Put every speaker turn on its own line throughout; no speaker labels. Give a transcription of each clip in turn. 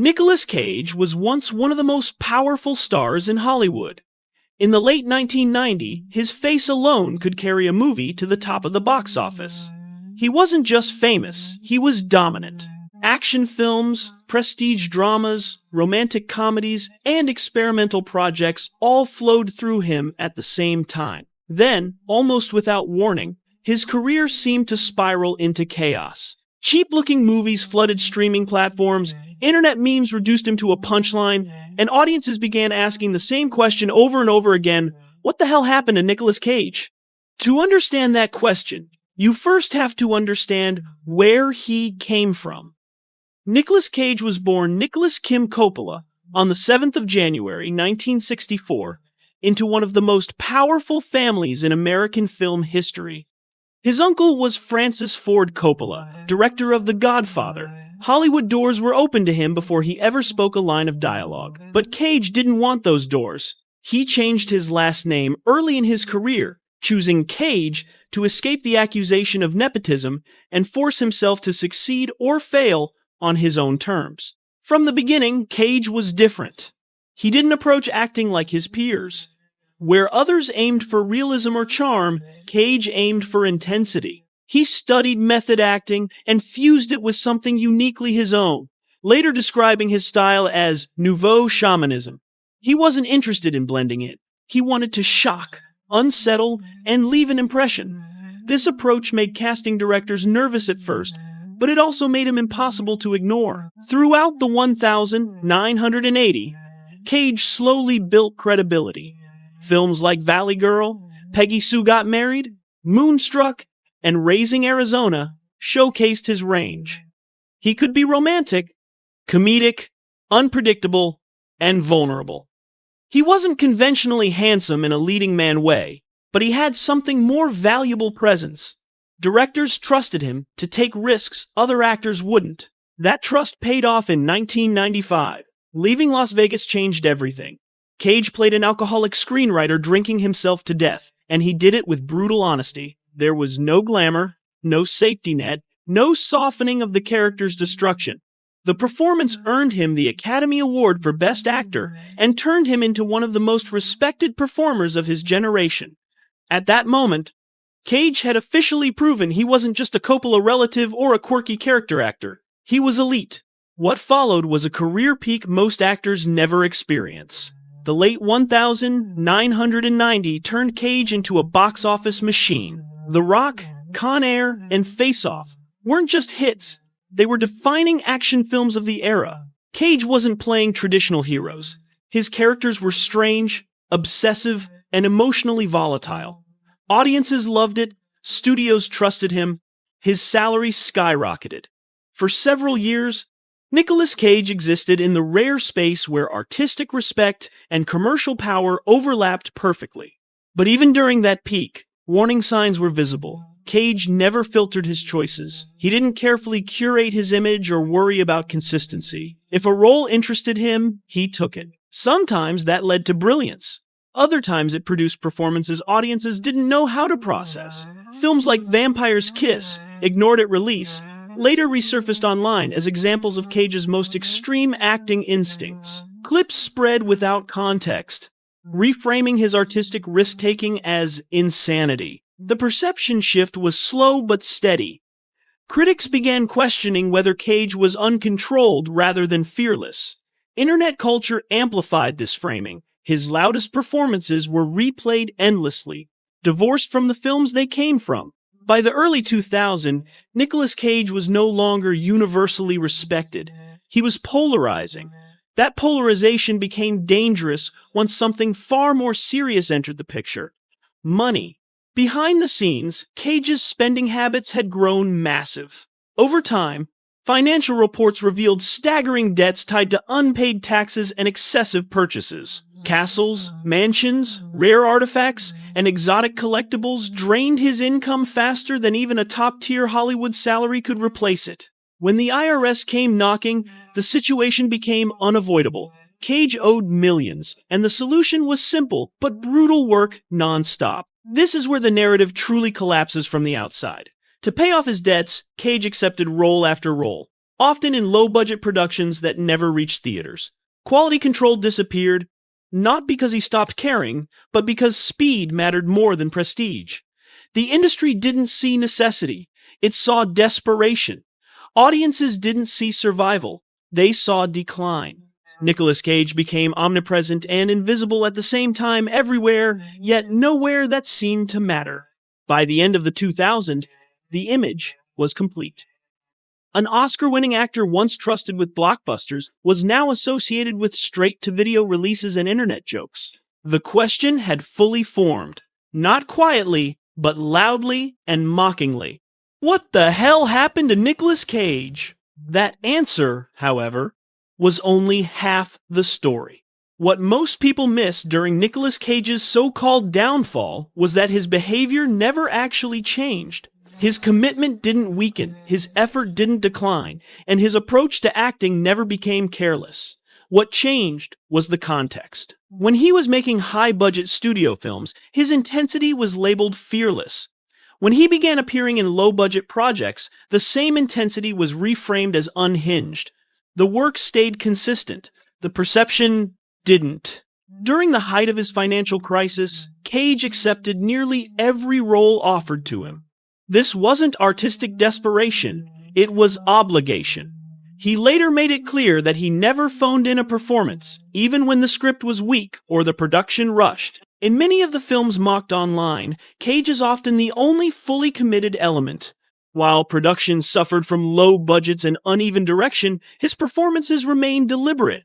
Nicolas Cage was once one of the most powerful stars in Hollywood. In the late 1990s, his face alone could carry a movie to the top of the box office. He wasn't just famous, he was dominant. Action films, prestige dramas, romantic comedies, and experimental projects all flowed through him at the same time. Then, almost without warning, his career seemed to spiral into chaos. Cheap-looking movies flooded streaming platforms, internet memes reduced him to a punchline, and audiences began asking the same question over and over again: what the hell happened to Nicolas Cage? To understand that question, you first have to understand where he came from. Nicolas Cage was born Nicholas Kim Coppola on the 7th of January, 1964, into one of the most powerful families in American film history. His uncle was Francis Ford Coppola, director of The Godfather. Hollywood doors were open to him before he ever spoke a line of dialogue. But Cage didn't want those doors. He changed his last name early in his career, choosing Cage to escape the accusation of nepotism and force himself to succeed or fail on his own terms. From the beginning, Cage was different. He didn't approach acting like his peers. Where others aimed for realism or charm, Cage aimed for intensity. He studied method acting and fused it with something uniquely his own, later describing his style as nouveau shamanism. He wasn't interested in blending in. He wanted to shock, unsettle, and leave an impression. This approach made casting directors nervous at first, but it also made him impossible to ignore. Throughout the 1980, Cage slowly built credibility. Films like Valley Girl, Peggy Sue Got Married, Moonstruck, and Raising Arizona showcased his range. He could be romantic, comedic, unpredictable, and vulnerable. He wasn't conventionally handsome in a leading man way, but he had something more valuable presence. Directors trusted him to take risks other actors wouldn't. That trust paid off in 1995. Leaving Las Vegas changed everything. Cage played an alcoholic screenwriter drinking himself to death, and he did it with brutal honesty. There was no glamour, no safety net, no softening of the character's destruction. The performance earned him the Academy Award for Best Actor and turned him into one of the most respected performers of his generation. At that moment, Cage had officially proven he wasn't just a Coppola relative or a quirky character actor. He was elite. What followed was a career peak most actors never experience. The late 1990 turned Cage into a box office machine. The Rock, Con Air, and Face Off weren't just hits. They were defining action films of the era. Cage wasn't playing traditional heroes. His characters were strange, obsessive, and emotionally volatile. Audiences loved it, studios trusted him, his salary skyrocketed. For several years, Nicolas Cage existed in the rare space where artistic respect and commercial power overlapped perfectly. But even during that peak, warning signs were visible. Cage never filtered his choices. He didn't carefully curate his image or worry about consistency. If a role interested him, he took it. Sometimes that led to brilliance. Other times it produced performances audiences didn't know how to process. Films like Vampire's Kiss, ignored at release, later resurfaced online as examples of Cage's most extreme acting instincts. Clips spread without context, reframing his artistic risk-taking as insanity. The perception shift was slow but steady. Critics began questioning whether Cage was uncontrolled rather than fearless. Internet culture amplified this framing. His loudest performances were replayed endlessly, divorced from the films they came from. By the early 2000s, Nicolas Cage was no longer universally respected. He was polarizing. That polarization became dangerous once something far more serious entered the picture: money. Behind the scenes, Cage's spending habits had grown massive. Over time, financial reports revealed staggering debts tied to unpaid taxes and excessive purchases. Castles, mansions, rare artifacts, and exotic collectibles drained his income faster than even a top-tier Hollywood salary could replace it. When the IRS came knocking, the situation became unavoidable. Cage owed millions, and the solution was simple but brutal: work non-stop. This is where the narrative truly collapses from the outside. To pay off his debts, Cage accepted role after role. often in low-budget productions that never reached theaters. Quality control disappeared, not because he stopped caring, but because speed mattered more than prestige. The industry didn't see necessity, it saw desperation. Audiences didn't see survival, they saw decline. Nicolas Cage became omnipresent and invisible at the same time everywhere, yet nowhere that seemed to matter. By the end of the 2000s, the image was complete. An Oscar-winning actor once trusted with blockbusters was now associated with straight-to-video releases and internet jokes. The question had fully formed, not quietly, but loudly and mockingly. What the hell happened to Nicolas Cage? That answer, however, was only half the story. What most people missed during Nicolas Cage's so-called downfall was that his behavior never actually changed. His commitment didn't weaken, his effort didn't decline, and his approach to acting never became careless. What changed was the context. When he was making high-budget studio films, his intensity was labeled fearless. When he began appearing in low-budget projects, the same intensity was reframed as unhinged. The work stayed consistent. The perception didn't. During the height of his financial crisis, Cage accepted nearly every role offered to him. This wasn't artistic desperation, it was obligation. He later made it clear that he never phoned in a performance, even when the script was weak or the production rushed. In many of the films mocked online, Cage is often the only fully committed element. While productions suffered from low budgets and uneven direction, his performances remained deliberate.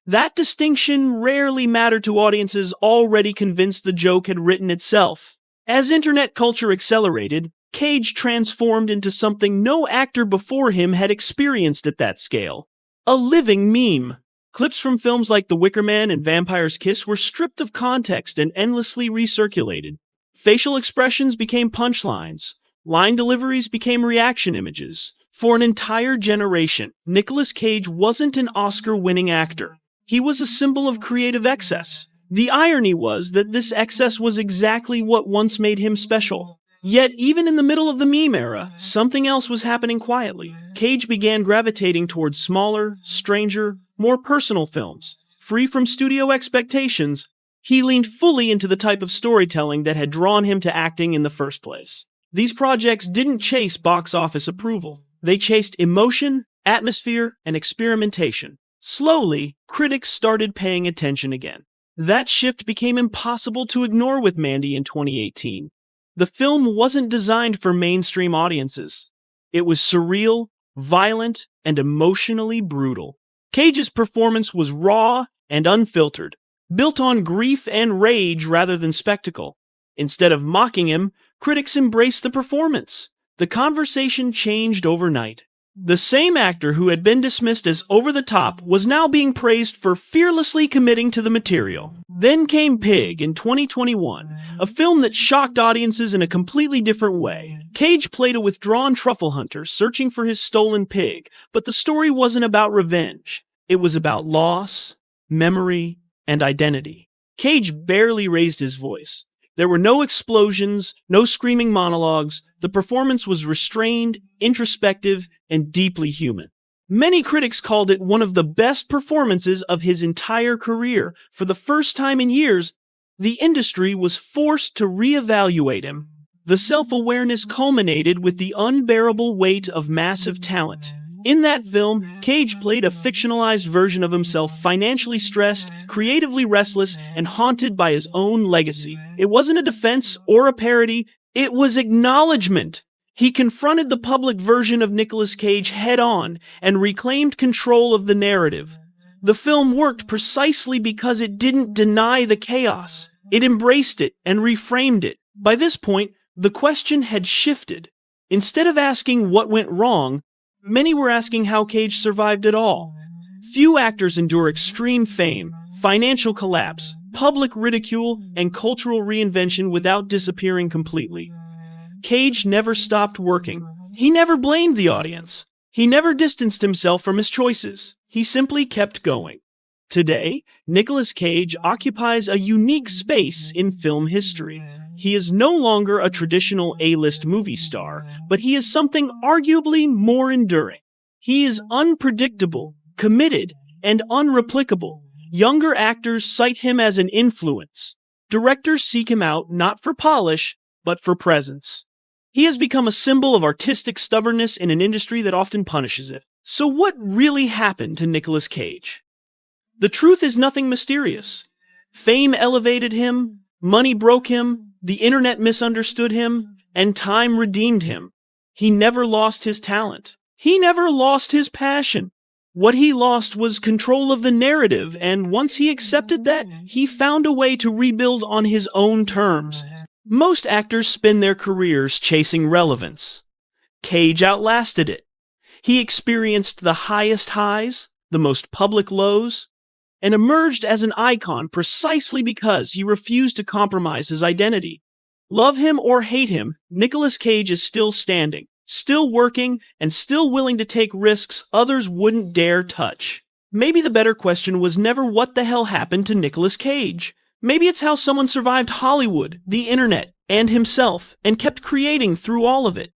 That distinction rarely mattered to audiences already convinced the joke had written itself. As internet culture accelerated, Cage transformed into something no actor before him had experienced at that scale. A living meme. Clips from films like The Wicker Man and Vampire's Kiss were stripped of context and endlessly recirculated. Facial expressions became punchlines. Line deliveries became reaction images. For an entire generation, Nicolas Cage wasn't an Oscar-winning actor. He was a symbol of creative excess. The irony was that this excess was exactly what once made him special. Yet, even in the middle of the meme era, something else was happening quietly. Cage began gravitating towards smaller, stranger, more personal films. Free from studio expectations, he leaned fully into the type of storytelling that had drawn him to acting in the first place. These projects didn't chase box office approval. They chased emotion, atmosphere, and experimentation. Slowly, critics started paying attention again. That shift became impossible to ignore with Mandy in 2018. The film wasn't designed for mainstream audiences. It was surreal, violent, and emotionally brutal. Cage's performance was raw and unfiltered, built on grief and rage rather than spectacle. Instead of mocking him, critics embraced the performance. The conversation changed overnight. The same actor who had been dismissed as over-the-top was now being praised for fearlessly committing to the material. Then came Pig in 2021, a film that shocked audiences in a completely different way. Cage played a withdrawn truffle hunter searching for his stolen pig, but the story wasn't about revenge. It was about loss, memory, and identity. Cage barely raised his voice. There were no explosions, no screaming monologues. The performance was restrained, introspective, and deeply human. Many critics called it one of the best performances of his entire career. For the first time in years, the industry was forced to reevaluate him. The self-awareness culminated with the unbearable weight of massive talent. In that film, Cage played a fictionalized version of himself, financially stressed, creatively restless, and haunted by his own legacy. It wasn't a defense or a parody, it was acknowledgement. He confronted the public version of Nicolas Cage head-on and reclaimed control of the narrative. The film worked precisely because it didn't deny the chaos. It embraced it and reframed it. By this point, the question had shifted. Instead of asking what went wrong, many were asking how Cage survived it all. Few actors endure extreme fame, financial collapse, public ridicule, and cultural reinvention without disappearing completely. Cage never stopped working. He never blamed the audience. He never distanced himself from his choices. He simply kept going. Today, Nicolas Cage occupies a unique space in film history. He is no longer a traditional A-list movie star, but he is something arguably more enduring. He is unpredictable, committed, and unreplicable. Younger actors cite him as an influence. Directors seek him out not for polish, but for presence. He has become a symbol of artistic stubbornness in an industry that often punishes it. So what really happened to Nicolas Cage? The truth is nothing mysterious. Fame elevated him, money broke him, the internet misunderstood him, and time redeemed him. He never lost his talent. He never lost his passion. What he lost was control of the narrative, and once he accepted that, he found a way to rebuild on his own terms. Most actors spend their careers chasing relevance. Cage outlasted it. He experienced the highest highs, the most public lows, and emerged as an icon precisely because he refused to compromise his identity. Love him or hate him, Nicolas Cage is still standing, still working, and still willing to take risks others wouldn't dare touch. Maybe the better question was never what the hell happened to Nicolas Cage. Maybe it's how someone survived Hollywood, the internet, and himself, and kept creating through all of it.